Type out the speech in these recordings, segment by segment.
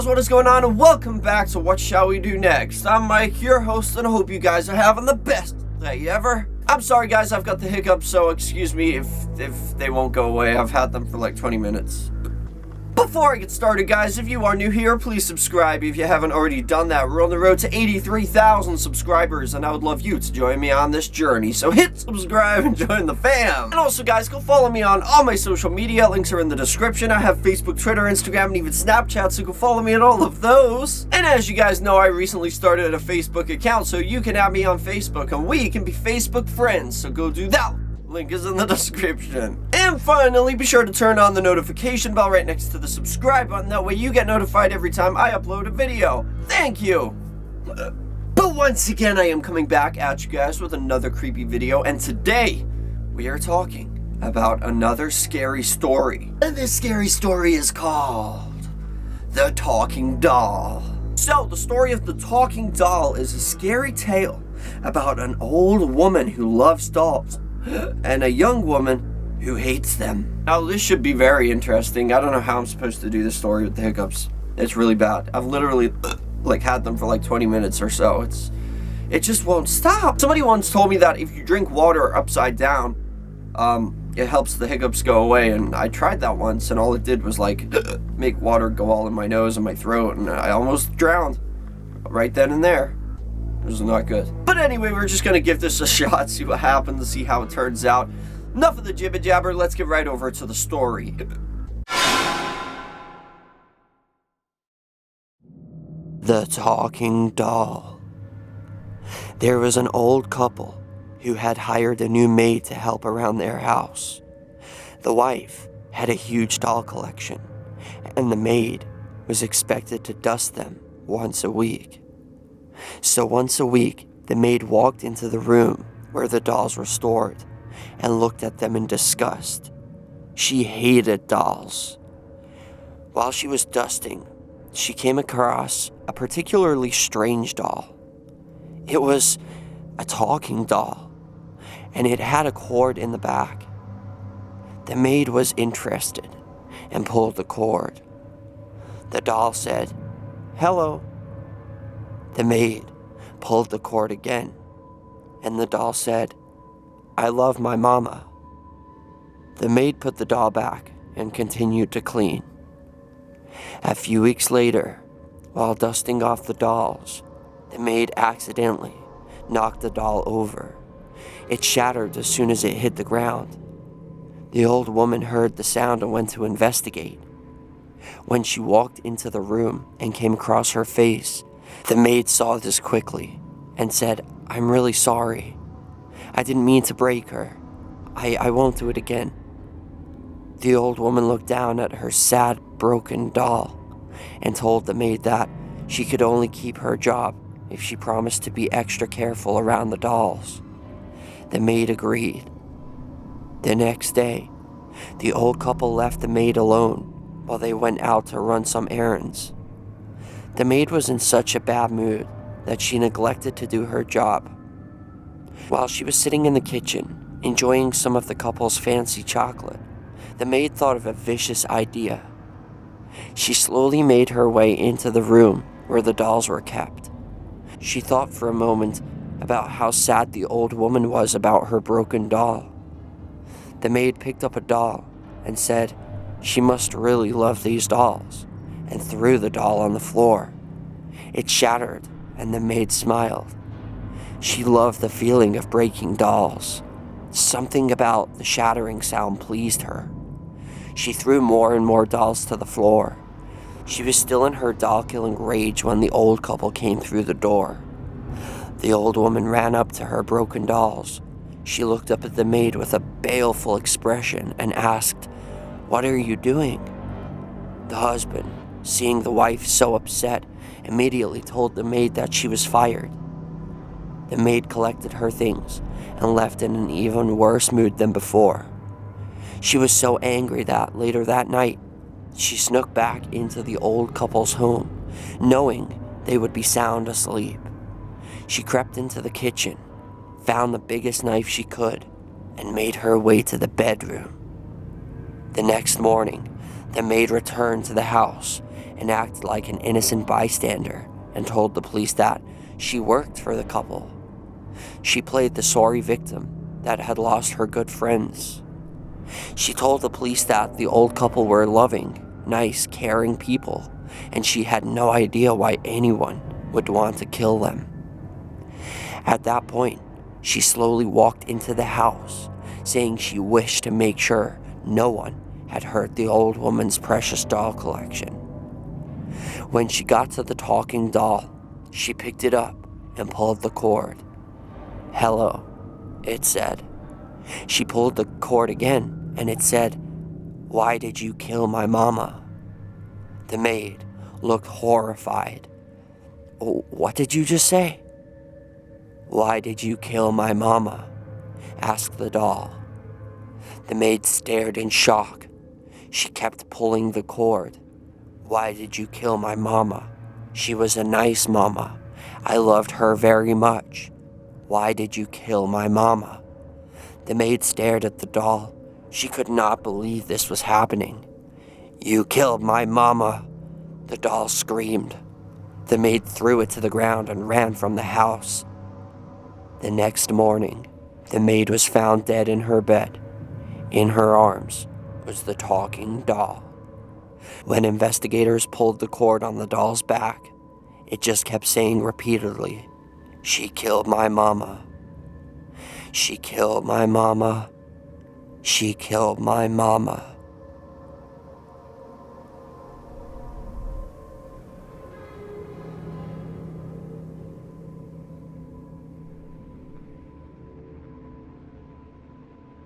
guys, what is going on, and welcome back to What Shall We Do Next. I'm Mike, your host, and I hope you guys are having the best day ever. I'm sorry guys, I've got the hiccups, so excuse me if they won't go away. I've had them for like 20 minutes. Before I get started, guys, if you are new here, please subscribe if you haven't already done that. We're on the road to 83,000 subscribers, and I would love you to join me on this journey. So hit subscribe and join the fam. And also, guys, go follow me on all my social media. Links are in the description. I have Facebook, Twitter, Instagram, and even Snapchat, so go follow me on all of those. And as you guys know, I recently started a Facebook account, so you can add me on Facebook, and we can be Facebook friends. So go do that. Link is in the description. And finally, be sure to turn on the notification bell right next to the subscribe button. That way you get notified every time I upload a video. Thank you. But once again, I am coming back at you guys with another creepy video. And today, we are talking about another scary story. And this scary story is called The Talking Doll. So, the story of the talking doll is a scary tale about an old woman who loves dolls and a young woman who hates them. Now, this should be very interesting. I don't know how I'm supposed to do this story with the hiccups. It's really bad. I've literally had them for like 20 minutes or so. It just won't stop. Somebody once told me that if you drink water upside down, it helps the hiccups go away, and I tried that once, and all it did was like make water go all in my nose and my throat, and I almost drowned right then and there. It was not good. But anyway, we're just gonna give this a shot, see what happens, see how it turns out. Enough of the jibber jabber, let's get right over to the story. The Talking Doll. There was an old couple who had hired a new maid to help around their house. The wife had a huge doll collection, and the maid was expected to dust them once a week. So once a week, the maid walked into the room where the dolls were stored and looked at them in disgust. She hated dolls. While she was dusting, she came across a particularly strange doll. It was a talking doll, and it had a cord in the back. The maid was interested and pulled the cord. The doll said, "Hello." The maid pulled the cord again, and the doll said, "I love my mama." The maid put the doll back and continued to clean. A few weeks later, while dusting off the dolls, the maid accidentally knocked the doll over. It shattered as soon as it hit the ground. The old woman heard the sound and went to investigate. When she walked into the room and came across her face, the maid saw this quickly and said, "I'm really sorry. I didn't mean to break her. I won't do it again." The old woman looked down at her sad, broken doll and told the maid that she could only keep her job if she promised to be extra careful around the dolls. The maid agreed. The next day, the old couple left the maid alone while they went out to run some errands. The maid was in such a bad mood that she neglected to do her job. While she was sitting in the kitchen, enjoying some of the couple's fancy chocolate, the maid thought of a vicious idea. She slowly made her way into the room where the dolls were kept. She thought for a moment about how sad the old woman was about her broken doll. The maid picked up a doll and said she must really love these dolls, and threw the doll on the floor. It shattered, and the maid smiled. She loved the feeling of breaking dolls. Something about the shattering sound pleased her. She threw more and more dolls to the floor. She was still in her doll-killing rage when the old couple came through the door. The old woman ran up to her broken dolls. She looked up at the maid with a baleful expression and asked, "What are you doing?" The husband, seeing the wife so upset, immediately told the maid that she was fired. The maid collected her things and left in an even worse mood than before. She was so angry that later that night, she snuck back into the old couple's home, knowing they would be sound asleep. She crept into the kitchen, found the biggest knife she could, and made her way to the bedroom. The next morning, the maid returned to the house and acted like an innocent bystander and told the police that she worked for the couple. She played the sorry victim that had lost her good friends. She told the police that the old couple were loving, nice, caring people, and she had no idea why anyone would want to kill them. At that point, she slowly walked into the house, saying she wished to make sure no one had hurt the old woman's precious doll collection. When she got to the talking doll, she picked it up and pulled the cord. "Hello," it said. She pulled the cord again, and it said, "Why did you kill my mama?" The maid looked horrified. "What did you just say?" "Why did you kill my mama?" asked the doll. The maid stared in shock. She kept pulling the cord. "Why did you kill my mama? She was a nice mama. I loved her very much. Why did you kill my mama?" The maid stared at the doll. She could not believe this was happening. "You killed my mama," the doll screamed. The maid threw it to the ground and ran from the house. The next morning, the maid was found dead in her bed. In her arms was the talking doll. When investigators pulled the cord on the doll's back, it just kept saying repeatedly, "She killed my mama. She killed my mama. She killed my mama."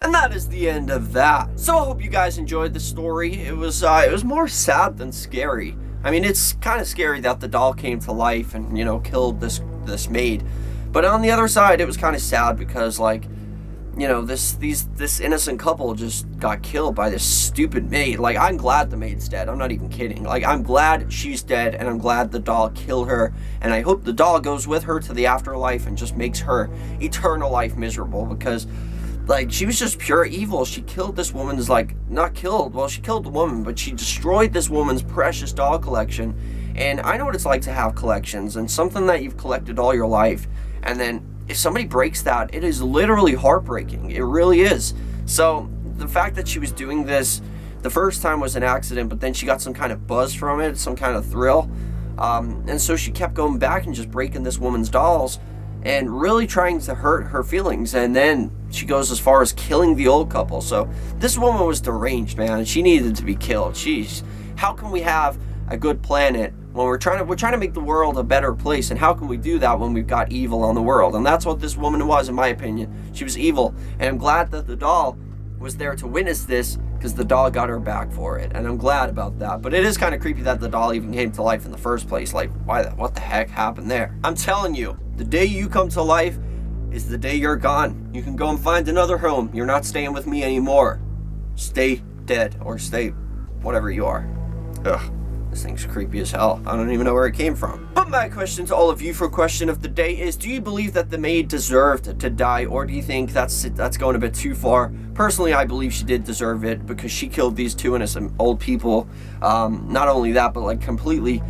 And that is the end of that. So I hope you guys enjoyed the story. It was more sad than scary. I mean, it's kind of scary that the doll came to life and, killed this maid. But on the other side, it was kind of sad because, this innocent couple just got killed by this stupid maid. Like, I'm glad the maid's dead. I'm not even kidding. Like, I'm glad she's dead, and I'm glad the doll killed her. And I hope the doll goes with her to the afterlife and just makes her eternal life miserable because, she was just pure evil. She killed this woman's, she killed the woman, but she destroyed this woman's precious doll collection. And I know what it's like to have collections and something that you've collected all your life. And then if somebody breaks that, it is literally heartbreaking. It really is. So the fact that she was doing this the first time was an accident, but then she got some kind of buzz from it, some kind of thrill. And so she kept going back and just breaking this woman's dolls and really trying to hurt her feelings. And then she goes as far as killing the old couple. So this woman was deranged, man. She needed to be killed. Jeez, how can we have a good planet when we're trying to make the world a better place? And how can we do that when we've got evil on the world? And that's what this woman was, in my opinion. She was evil, and I'm glad that the doll was there to witness this because the doll got her back for it, and I'm glad about that. But it is kind of creepy that the doll even came to life in the first place. Like, what the heck happened there? I'm telling you, the day you come to life is the day you're gone. You can go and find another home. You're not staying with me anymore. Stay dead, or stay whatever you are. Ugh. This thing's creepy as hell. I don't even know where it came from. But my question to all of you for question of the day is, do you believe that the maid deserved to die, or do you think that's going a bit too far? Personally, I believe she did deserve it because she killed these two innocent old people. Not only that, but completely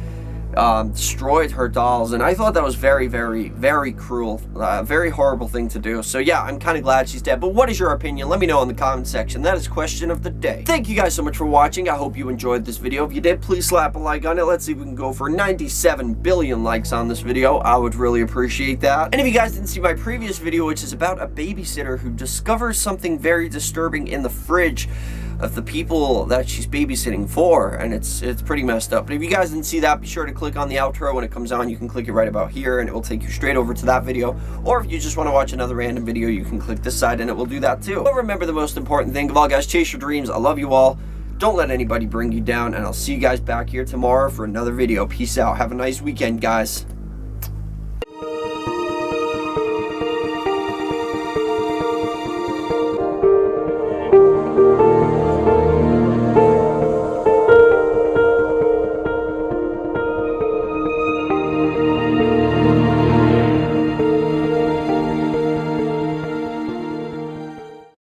destroyed her dolls, and I thought that was very, very, very cruel, very horrible thing to do. So yeah, I'm kind of glad she's dead. But what is your opinion? Let me know in the comment section. That is question of the day. Thank you guys so much for watching. I hope you enjoyed this video. If you did, please slap a like on it. Let's see if we can go for 97 billion likes on this video. I would really appreciate that. And if you guys didn't see my previous video, which is about a babysitter who discovers something very disturbing in the fridge of the people that she's babysitting for, and it's pretty messed up. But if you guys didn't see that, be sure to click on the outro when it comes on. You can click it right about here and it will take you straight over to that video. Or if you just want to watch another random video, you can click this side and it will do that too. But remember, the most important thing of all, guys, chase your dreams. I love you all. Don't let anybody bring you down, and I'll see you guys back here tomorrow for another video. Peace out. Have a nice weekend, guys.